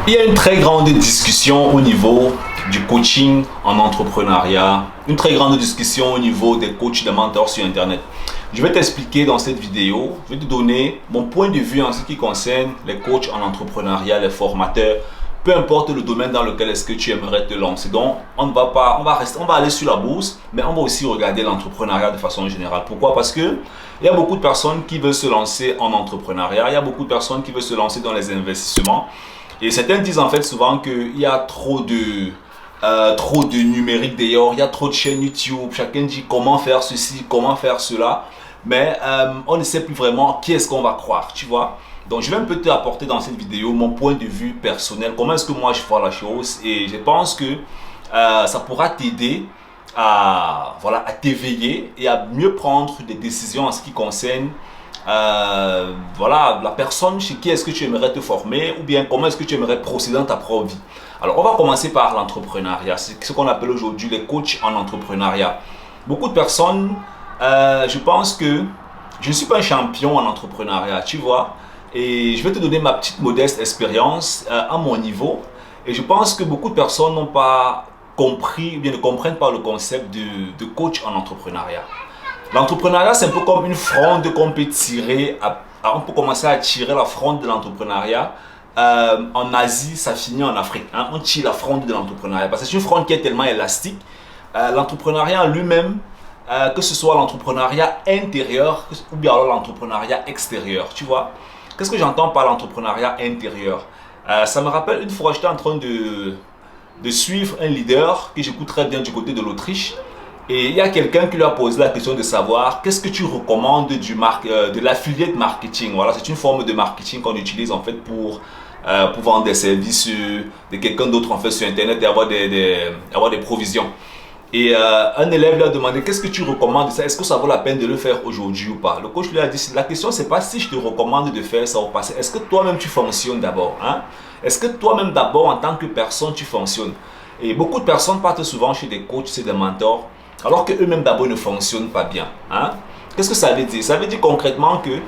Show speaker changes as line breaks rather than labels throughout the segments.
Il y a une très grande discussion au niveau du coaching en entrepreneuriat, une très grande discussion au niveau des coachs, des mentors sur Internet. Je vais t'expliquer dans cette vidéo, je vais te donner mon point de vue en ce qui concerne les coachs en entrepreneuriat, les formateurs, peu importe le domaine dans lequel est-ce que tu aimerais te lancer. Donc, on va aller sur la bourse, mais on va aussi regarder l'entrepreneuriat de façon générale. Pourquoi? Parce que il y a beaucoup de personnes qui veulent se lancer en entrepreneuriat, il y a beaucoup de personnes qui veulent se lancer dans les investissements. Et certains disent en fait souvent qu'il y a trop de numérique d'ailleurs, il y a trop de chaînes YouTube, chacun dit comment faire ceci, comment faire cela, mais on ne sait plus vraiment qui est-ce qu'on va croire, tu vois. Donc je vais un peu te apporter dans cette vidéo mon point de vue personnel, comment est-ce que moi je vois la chose, et je pense que ça pourra t'aider à t'éveiller et à mieux prendre des décisions en ce qui concerne la personne chez qui est-ce que tu aimerais te former ou bien comment est-ce que tu aimerais procéder dans ta propre vie. Alors, on va commencer par l'entrepreneuriat, c'est ce qu'on appelle aujourd'hui les coachs en entrepreneuriat. Beaucoup de personnes, je pense que je ne suis pas un champion en entrepreneuriat, tu vois, et je vais te donner ma petite modeste expérience à mon niveau. Et je pense que beaucoup de personnes n'ont pas compris ou bien ne comprennent pas le concept de coach en entrepreneuriat. L'entrepreneuriat, c'est un peu comme une fronde qu'on peut tirer. On peut commencer à tirer la fronde de l'entrepreneuriat. En Asie, ça finit en Afrique. Hein. On tire la fronde de l'entrepreneuriat parce que c'est une fronde qui est tellement élastique. L'entrepreneuriat en lui-même, que ce soit l'entrepreneuriat intérieur ou bien alors l'entrepreneuriat extérieur, tu vois. Qu'est-ce que j'entends par l'entrepreneuriat intérieur? Ça me rappelle une fois, j'étais en train de suivre un leader que j'écoute très bien du côté de l'Autriche. Et il y a quelqu'un qui lui a posé la question de savoir qu'est-ce que tu recommandes de l'affiliate marketing. Voilà, c'est une forme de marketing qu'on utilise en fait pour vendre des services de quelqu'un d'autre en fait sur Internet et avoir des provisions. Et un élève lui a demandé qu'est-ce que tu recommandes de ça, est-ce que ça vaut la peine de le faire aujourd'hui ou pas. Le coach lui a dit la question c'est pas si je te recommande de faire ça ou pas, est-ce que toi-même tu fonctionnes d'abord, hein? Est-ce que toi-même d'abord en tant que personne tu fonctionnes? Et beaucoup de personnes partent souvent chez des coachs, chez des mentors, alors qu'eux-mêmes d'abord ne fonctionnent pas bien. Hein? Qu'est-ce que ça veut dire? Ça veut dire concrètement que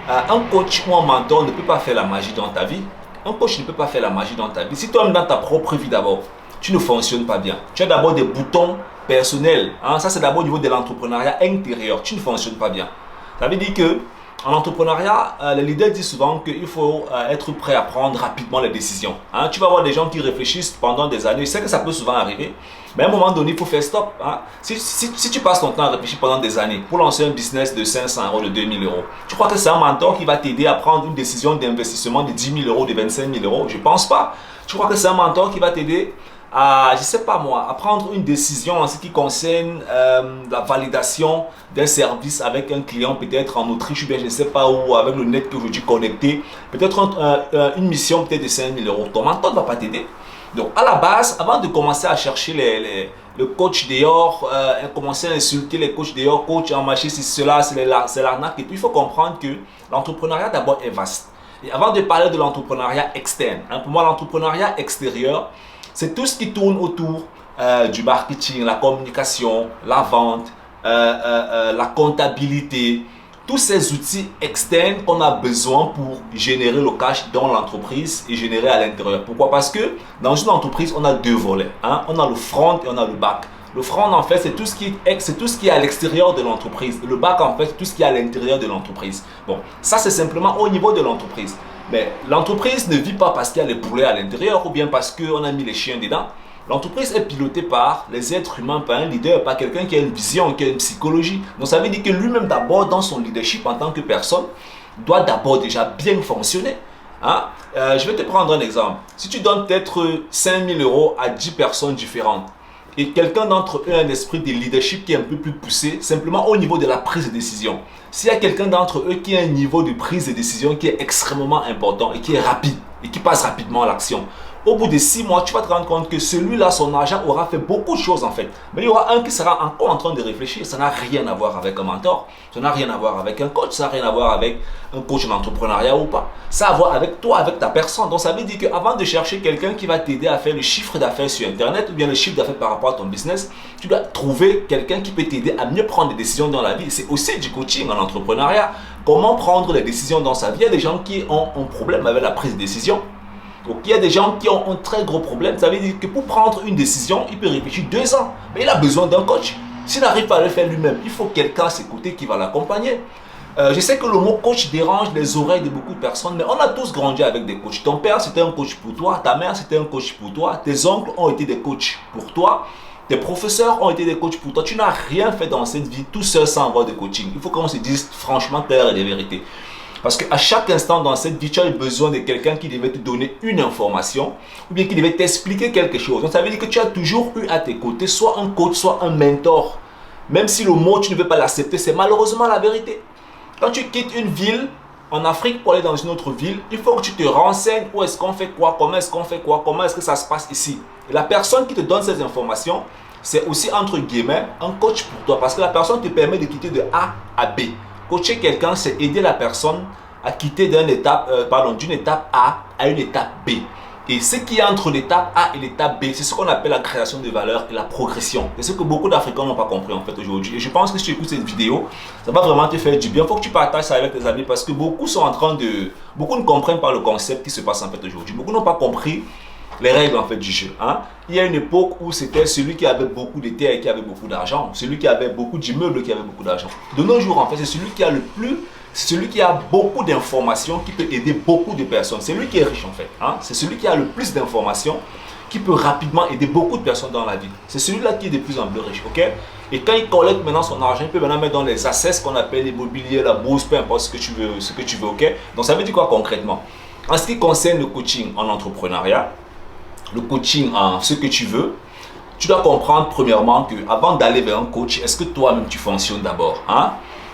un coach ou un mentor ne peut pas faire la magie dans ta vie. Un coach ne peut pas faire la magie dans ta vie. Si toi-même dans ta propre vie d'abord, tu ne fonctionnes pas bien. Tu as d'abord des boutons personnels. Hein? Ça c'est d'abord au niveau de l'entrepreneuriat intérieur. Tu ne fonctionnes pas bien. Ça veut dire que en entrepreneuriat, les leaders disent souvent qu'il faut être prêt à prendre rapidement les décisions. Hein? Tu vas voir des gens qui réfléchissent pendant des années. Je sais que ça peut souvent arriver. Mais à un moment donné, il faut faire stop. Hein? Si tu passes ton temps à réfléchir pendant des années pour lancer un business de 500 €, de 2000 €, tu crois que c'est un mentor qui va t'aider à prendre une décision d'investissement de 10 000 €, de 25 000 €? Je ne pense pas. Tu crois que c'est un mentor qui va t'aider à, je sais pas moi, à prendre une décision en ce qui concerne la validation d'un service avec un client peut-être en Autriche ou bien je ne sais pas où, avec le net que aujourd'hui connecté, peut-être une mission peut-être de 5 000 €. Ton mentor ne va pas t'aider. Donc à la base, avant de commencer à chercher le coach dehors, commencer à insulter les coachs dehors, coach en marché, c'est cela, c'est l'arnaque. Et puis il faut comprendre que l'entrepreneuriat d'abord est vaste. Et avant de parler de l'entrepreneuriat externe, hein, pour moi l'entrepreneuriat extérieur, c'est tout ce qui tourne autour du marketing, la communication, la vente, la comptabilité, tous ces outils externes qu'on a besoin pour générer le cash dans l'entreprise et générer à l'intérieur. Pourquoi? Parce que dans une entreprise, on a deux volets. Hein? On a le front et on a le back. Le front, en fait, c'est tout ce qui est à l'extérieur de l'entreprise. Le back, en fait, c'est tout ce qui est à l'intérieur de l'entreprise. Bon, ça, c'est simplement au niveau de l'entreprise. Mais l'entreprise ne vit pas parce qu'il y a les poulets à l'intérieur ou bien parce qu'on a mis les chiens dedans. L'entreprise est pilotée par les êtres humains, par un leader, par quelqu'un qui a une vision, qui a une psychologie. Donc ça veut dire que lui-même d'abord dans son leadership en tant que personne, doit d'abord déjà bien fonctionner. Hein? Je vais te prendre un exemple. Si tu donnes peut-être 5 000 € à 10 personnes différentes et quelqu'un d'entre eux a un esprit de leadership qui est un peu plus poussé, simplement au niveau de la prise de décision. S'il y a quelqu'un d'entre eux qui a un niveau de prise de décision qui est extrêmement important et qui est rapide et qui passe rapidement à l'action, au bout de 6 mois, tu vas te rendre compte que celui-là, son argent aura fait beaucoup de choses en fait. Mais il y aura un qui sera encore en train de réfléchir. Ça n'a rien à voir avec un mentor. Ça n'a rien à voir avec un coach. Ça n'a rien à voir avec un coach en entrepreneuriat ou pas. Ça a à voir avec toi, avec ta personne. Donc ça veut dire qu'avant de chercher quelqu'un qui va t'aider à faire le chiffre d'affaires sur Internet ou bien le chiffre d'affaires par rapport à ton business, tu dois trouver quelqu'un qui peut t'aider à mieux prendre des décisions dans la vie. C'est aussi du coaching en entrepreneuriat. Comment prendre les décisions dans sa vie? Il y a des gens qui ont un problème avec la prise de décision. Donc il y a des gens qui ont un très gros problème. Ça veut dire que pour prendre une décision, il peut réfléchir 2 ans. Mais il a besoin d'un coach. S'il n'arrive pas à le faire lui-même, il faut quelqu'un à ses côtés qui va l'accompagner. Je sais que le mot coach dérange les oreilles de beaucoup de personnes, mais on a tous grandi avec des coachs. Ton père, c'était un coach pour toi. Ta mère, c'était un coach pour toi. Tes oncles ont été des coachs pour toi. Tes professeurs ont été des coachs pour toi. Tu n'as rien fait dans cette vie tout seul sans avoir de coaching. Il faut qu'on se dise franchement clair et des vérités. Parce qu'à chaque instant dans cette vie, tu as besoin de quelqu'un qui devait te donner une information ou bien qui devait t'expliquer quelque chose. Donc ça veut dire que tu as toujours eu à tes côtés soit un coach, soit un mentor. Même si le mot, tu ne veux pas l'accepter, c'est malheureusement la vérité. Quand tu quittes une ville en Afrique pour aller dans une autre ville, il faut que tu te renseignes où est-ce qu'on fait quoi, comment est-ce qu'on fait quoi, comment est-ce que ça se passe ici. Et la personne qui te donne ces informations, c'est aussi entre guillemets un coach pour toi parce que la personne te permet de quitter de A à B. Coacher quelqu'un, c'est aider la personne à quitter d'une étape A à une étape B. Et ce qui est entre l'étape A et l'étape B, c'est ce qu'on appelle la création de valeur et la progression. C'est ce que beaucoup d'Africains n'ont pas compris en fait aujourd'hui. Et je pense que si tu écoutes cette vidéo, ça va vraiment te faire du bien. Il faut que tu partages ça avec tes amis parce que beaucoup ne comprennent pas le concept qui se passe en fait aujourd'hui. Beaucoup n'ont pas compris les règles en fait du jeu. Il y a une époque où c'était celui qui avait beaucoup de terres et qui avait beaucoup d'argent, celui qui avait beaucoup d'immeubles qui avait beaucoup d'argent. De nos jours en fait, c'est celui qui a celui qui a beaucoup d'informations qui peut aider beaucoup de personnes. C'est lui qui est riche en fait. C'est celui qui a le plus d'informations qui peut rapidement aider beaucoup de personnes dans la vie. C'est celui-là qui est de plus en plus riche. Et quand il collecte maintenant son argent, il peut maintenant mettre dans les assets qu'on appelle l'immobilier, la bourse, peu importe ce que tu veux. Donc ça veut dire quoi concrètement? En ce qui concerne le coaching en entrepreneuriat, le coaching en ce que tu veux, tu dois comprendre premièrement que avant d'aller vers un coach, est-ce que toi-même tu fonctionnes d'abord?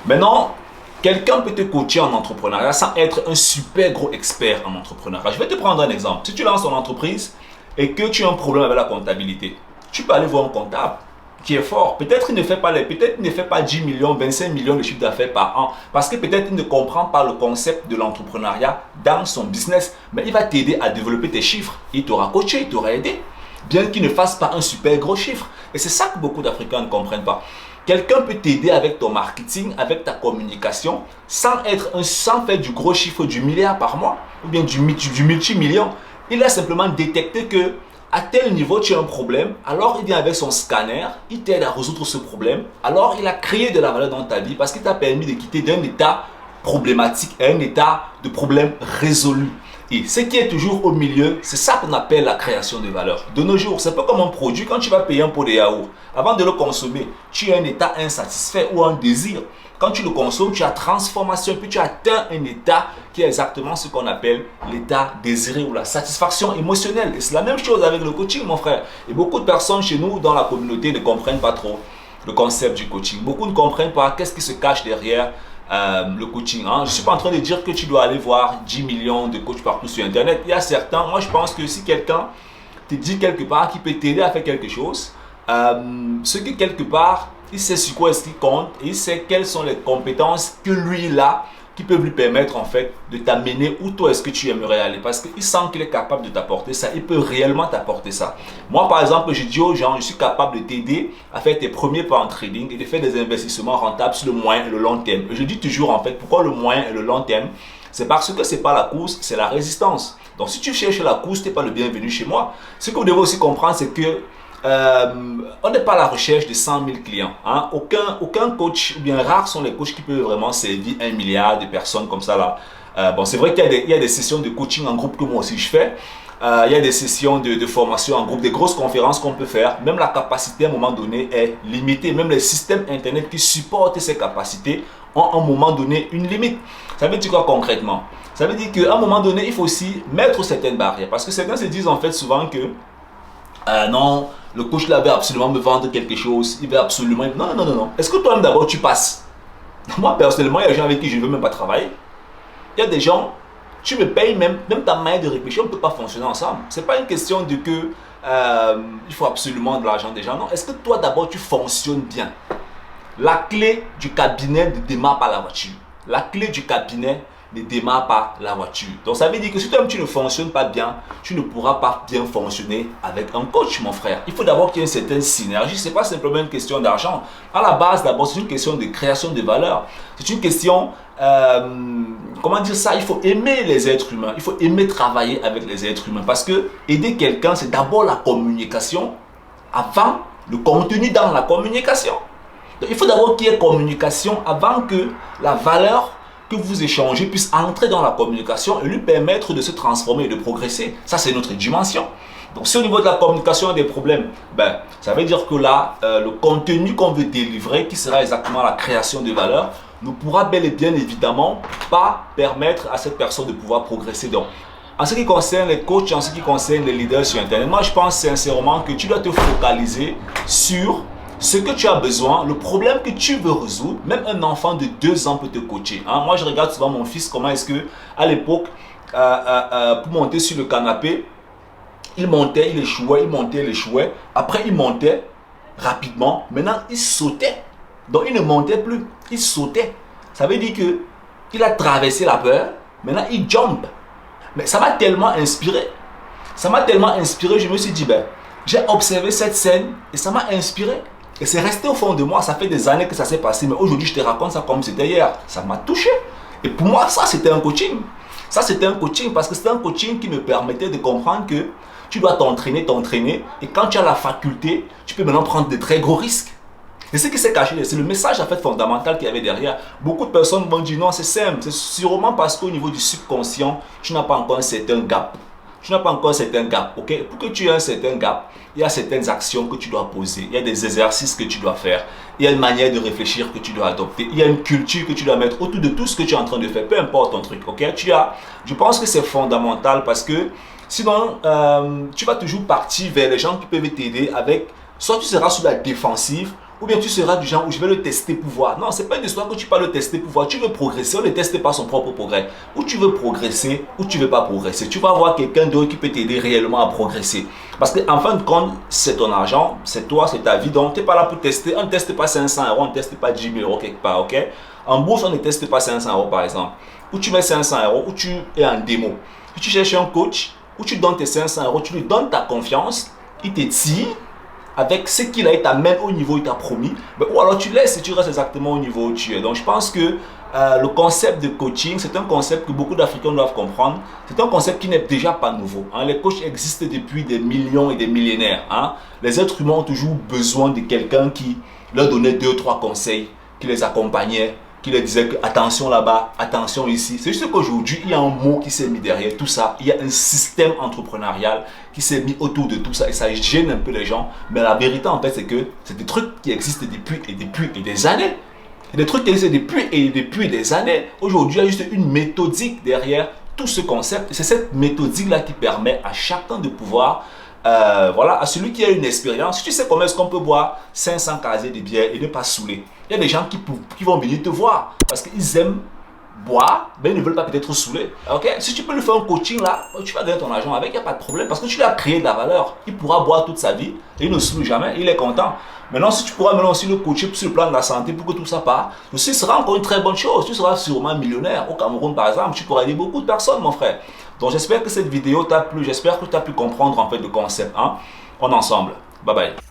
Maintenant, quelqu'un peut te coacher en entrepreneuriat sans être un super gros expert en entrepreneuriat. Je vais te prendre un exemple. Si tu lances ton entreprise et que tu as un problème avec la comptabilité, tu peux aller voir un comptable qui est fort. Peut-être il ne fait pas 10 millions, 25 millions de chiffre d'affaires par an parce que peut-être il ne comprend pas le concept de l'entrepreneuriat dans son business, mais il va t'aider à développer tes chiffres. Il t'aura coaché, il t'aura aidé, bien qu'il ne fasse pas un super gros chiffre. Et c'est ça que beaucoup d'Africains ne comprennent pas. Quelqu'un peut t'aider avec ton marketing, avec ta communication, sans faire du gros chiffre du milliard par mois ou bien du multimillion. Il a simplement détecté que à tel niveau tu as un problème, alors il vient avec son scanner, il t'aide à résoudre ce problème, alors il a créé de la valeur dans ta vie parce qu'il t'a permis de quitter d'un état problématique à un état de problème résolu. Et ce qui est toujours au milieu, c'est ça qu'on appelle la création de valeur. De nos jours, c'est pas comme un produit. Quand tu vas payer un pot de yaourt, avant de le consommer, tu as un état insatisfait ou un désir. Quand tu le consommes, tu as transformation, puis tu atteins un état qui est exactement ce qu'on appelle l'état désiré ou la satisfaction émotionnelle. Et c'est la même chose avec le coaching, mon frère. Et beaucoup de personnes chez nous, dans la communauté, ne comprennent pas trop le concept du coaching. Beaucoup ne comprennent pas qu'est-ce qui se cache derrière le coaching. Je ne suis pas en train de dire que tu dois aller voir 10 millions de coachs partout sur Internet. Il y a certains, moi je pense que si quelqu'un te dit quelque part qu'il peut t'aider à faire quelque chose, ce qui quelque part, il sait sur quoi est-ce qu'il compte et il sait quelles sont les compétences que lui il a qui peuvent lui permettre en fait de t'amener où toi est-ce que tu aimerais aller parce qu'il sent qu'il est capable de t'apporter ça, il peut réellement t'apporter ça. Moi par exemple, je dis aux gens, je suis capable de t'aider à faire tes premiers pas en trading et de faire des investissements rentables sur le moyen et le long terme. Et je dis toujours en fait, pourquoi le moyen et le long terme? C'est parce que c'est pas la course, c'est la résistance. Donc si tu cherches la course, tu n'es pas le bienvenu chez moi. Ce que vous devez aussi comprendre, c'est que on n'est pas à la recherche de 100 000 clients. Aucun coach, ou bien rares sont les coachs qui peuvent vraiment servir 1 milliard de personnes comme ça là. Bon, c'est vrai qu'il y a des sessions de coaching en groupe que moi aussi je fais. Il y a des sessions de formation en groupe, des grosses conférences qu'on peut faire. Même la capacité à un moment donné est limitée. Même les systèmes internet qui supportent ces capacités ont à un moment donné une limite. Ça veut dire quoi concrètement? Ça veut dire qu'à un moment donné, il faut aussi mettre certaines barrières. Parce que certains se disent en fait souvent que non, le coach là veut absolument me vendre quelque chose, il veut absolument... Non. Est-ce que toi-même d'abord tu passes? Moi personnellement, il y a des gens avec qui je ne veux même pas travailler. Il y a des gens, tu me payes même ta manière de réfléchir, on ne peut pas fonctionner ensemble. Ce n'est pas une question de que il faut absolument de l'argent des gens. Non, est-ce que toi d'abord tu fonctionnes bien? La clé du cabinet ne démarre pas la voiture. La clé du cabinet ne démarre pas la voiture. Donc ça veut dire que si toi-même tu ne fonctionnes pas bien, tu ne pourras pas bien fonctionner avec un coach, mon frère. Il faut d'abord qu'il y ait une certaine synergie. Ce n'est pas simplement une question d'argent. À la base, d'abord, c'est une question de création de valeur. C'est une question, comment dire ça, il faut aimer les êtres humains. Il faut aimer travailler avec les êtres humains. Parce que aider quelqu'un, c'est d'abord la communication avant le contenu dans la communication. Donc, il faut d'abord qu'il y ait communication avant que la valeur que vous échangez puisse entrer dans la communication et lui permettre de se transformer et de progresser. Ça, c'est notre dimension. Donc, si au niveau de la communication, il y a des problèmes, ça veut dire que là, le contenu qu'on veut délivrer, qui sera exactement la création de valeur, ne pourra bel et bien évidemment pas permettre à cette personne de pouvoir progresser. Donc, en ce qui concerne les coachs, en ce qui concerne les leaders sur Internet, moi, je pense sincèrement que tu dois te focaliser sur ce que tu as besoin, le problème que tu veux résoudre. Même un enfant de 2 ans peut te coacher. Moi, je regarde souvent mon fils, comment est-ce que, à l'époque, pour monter sur le canapé, il montait, il échouait, il montait, il échouait. Après, il montait rapidement. Maintenant, il sautait. Donc, il ne montait plus, il sautait. Ça veut dire que il a traversé la peur. Maintenant, il jump. Mais ça m'a tellement inspiré. Ça m'a tellement inspiré, je me suis dit, j'ai observé cette scène et ça m'a inspiré. Et c'est resté au fond de moi. Ça fait des années que ça s'est passé. Mais aujourd'hui, je te raconte ça comme c'était hier. Ça m'a touché. Et pour moi, ça, c'était un coaching. Ça, c'était un coaching parce que c'était un coaching qui me permettait de comprendre que tu dois t'entraîner. Et quand tu as la faculté, tu peux maintenant prendre de très gros risques. Et ce qui s'est caché, c'est le message en fait fondamental qu'il y avait derrière. Beaucoup de personnes vont dire non, c'est simple. C'est sûrement parce qu'au niveau du subconscient, tu n'as pas encore un certain gap. Tu n'as pas encore un certain gap, ok? Pour que tu aies un certain gap, il y a certaines actions que tu dois poser. Il y a des exercices que tu dois faire. Il y a une manière de réfléchir que tu dois adopter. Il y a une culture que tu dois mettre autour de tout ce que tu es en train de faire. Peu importe ton truc, ok? Je pense que c'est fondamental parce que sinon, tu vas toujours partir vers les gens qui peuvent t'aider avec... Soit tu seras sur la défensive, ou bien tu seras du genre où je vais le tester pour voir. Non, ce n'est pas une histoire que tu peux le tester pour voir. Tu veux progresser, on ne teste pas son propre progrès. Ou tu veux progresser, ou tu ne veux pas progresser. Tu vas avoir quelqu'un d'autre qui peut t'aider réellement à progresser. Parce qu'en fin de compte, c'est ton argent, c'est toi, c'est ta vie. Donc, tu n'es pas là pour tester. On ne teste pas 500 €, on ne teste pas 10 000 € quelque part, ok? En bourse, on ne teste pas 500 € par exemple. Ou tu mets 500 €, ou tu es en démo. Si tu cherches un coach, ou tu donnes tes 500 €, tu lui donnes ta confiance, il te tire avec ce qu'il a, il t'amène au niveau où il t'a promis, ou alors tu laisses et tu restes exactement au niveau où tu es. Donc je pense que le concept de coaching, c'est un concept que beaucoup d'Africains doivent comprendre. C'est un concept qui n'est déjà pas nouveau. Les coachs existent depuis des millions et des millénaires. Les êtres humains ont toujours besoin de quelqu'un qui leur donnait 2 ou 3 conseils, qui les accompagnait, qui leur disait que attention là-bas, attention ici. C'est juste qu'aujourd'hui, il y a un mot qui s'est mis derrière tout ça. Il y a un système entrepreneurial qui s'est mis autour de tout ça et ça gêne un peu les gens. Mais la vérité, en fait, c'est que c'est des trucs qui existent depuis des années. Des trucs qui existent depuis des années. Aujourd'hui, il y a juste une méthodique derrière tout ce concept. Et c'est cette méthodique-là qui permet à chacun de pouvoir... à celui qui a une expérience, tu sais comment est-ce qu'on peut boire 500 casiers de bière et ne pas saouler. Il y a des gens qui vont venir te voir parce qu'ils aiment boire, mais ils ne veulent pas peut-être saouler. Ok? Si tu peux lui faire un coaching là, tu vas gagner ton argent avec, il n'y a pas de problème parce que tu lui as créé de la valeur. Il pourra boire toute sa vie et il ne saoule jamais, il est content. Maintenant, si tu pourras maintenant aussi le coacher sur le plan de la santé pour que tout ça part, ce sera encore une très bonne chose. Tu seras sûrement millionnaire. Au Cameroun, par exemple, tu pourras aider beaucoup de personnes, mon frère. Donc, j'espère que cette vidéo t'a plu. J'espère que tu as pu comprendre en fait le concept. On est ensemble. Bye bye.